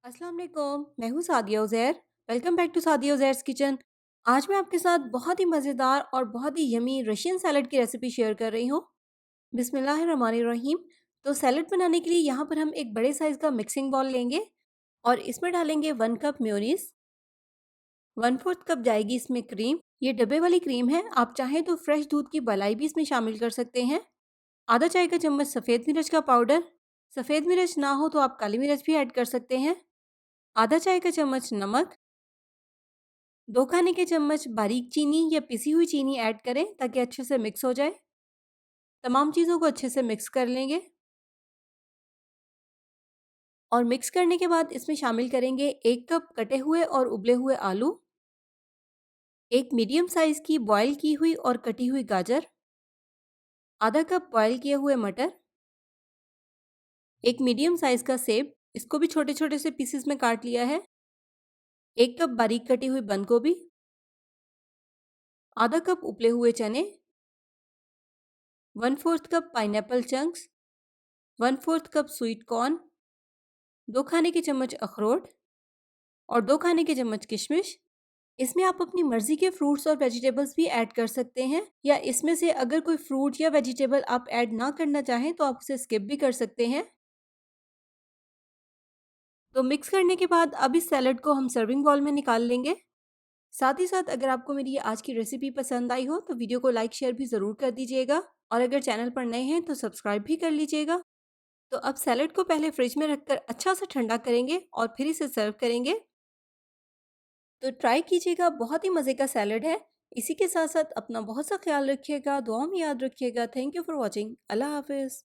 अस्सलाम वालेकुम, मैं हूँ Sadia Uzair. Welcome back to Sadia Uzair's kitchen. आज मैं आपके साथ बहुत ही मज़ेदार और बहुत ही यमी रशियन सैलड की रेसिपी शेयर कर रही हूँ। बिस्मिल्लाहिर्रहमानिर्रहीम। तो सैलड बनाने के लिए यहाँ पर हम एक बड़े साइज़ का मिक्सिंग बाउल लेंगे और इसमें डालेंगे 1 कप मेयोनीज़, 1/4 कप जाएगी इसमें क्रीम। ये डब्बे वाली क्रीम है, आप चाहें तो फ्रेश दूध की मलाई भी इसमें शामिल कर सकते हैं। आधा चाय का चम्मच सफ़ेद मिर्च का पाउडर, सफ़ेद मिर्च ना हो तो आप काली मिर्च भी ऐड कर सकते हैं। आधा चाय का चम्मच नमक, 2 खाने के चम्मच बारीक चीनी या पिसी हुई चीनी ऐड करें ताकि अच्छे से मिक्स हो जाए। तमाम चीज़ों को अच्छे से मिक्स कर लेंगे और मिक्स करने के बाद इसमें शामिल करेंगे 1 कप कटे हुए और उबले हुए आलू, 1 मीडियम साइज़ की बॉयल की हुई और कटी हुई गाजर, आधा कप बॉयल किए हुए मटर, 1 मीडियम साइज़ का सेब, इसको भी छोटे-छोटे से पीसेस में काट लिया है, 1 कप बारीक कटी हुई बंद गोभी, आधा कप उबले हुए चने, 1/4 cup pineapple chunks, 1/4 cup sweet corn, 2 खाने के चम्मच अखरोट और 2 खाने के चम्मच किशमिश। इसमें आप अपनी मर्ज़ी के फ्रूट्स और वेजिटेबल्स भी ऐड कर सकते हैं या इसमें से अगर कोई फ्रूट या वेजिटेबल आप ऐड ना करना चाहें तो आप उसे स्किप भी कर सकते हैं। तो मिक्स करने के बाद अब इस सैलड को हम सर्विंग बाउल में निकाल लेंगे। साथ ही साथ अगर आपको मेरी ये आज की रेसिपी पसंद आई हो तो वीडियो को लाइक शेयर भी ज़रूर कर दीजिएगा और अगर चैनल पर नए हैं तो सब्सक्राइब भी कर लीजिएगा। तो अब सैलड को पहले फ्रिज में रखकर अच्छा सा ठंडा करेंगे और फिर इसे सर्व करेंगे। तो ट्राई कीजिएगा, बहुत ही मज़े का सैलड है। इसी के साथ-साथ अपना बहुत सा ख़्याल रखिएगा, दुआओं में याद रखिएगा। Thank you for watching. अल्लाह हाफ़िज़।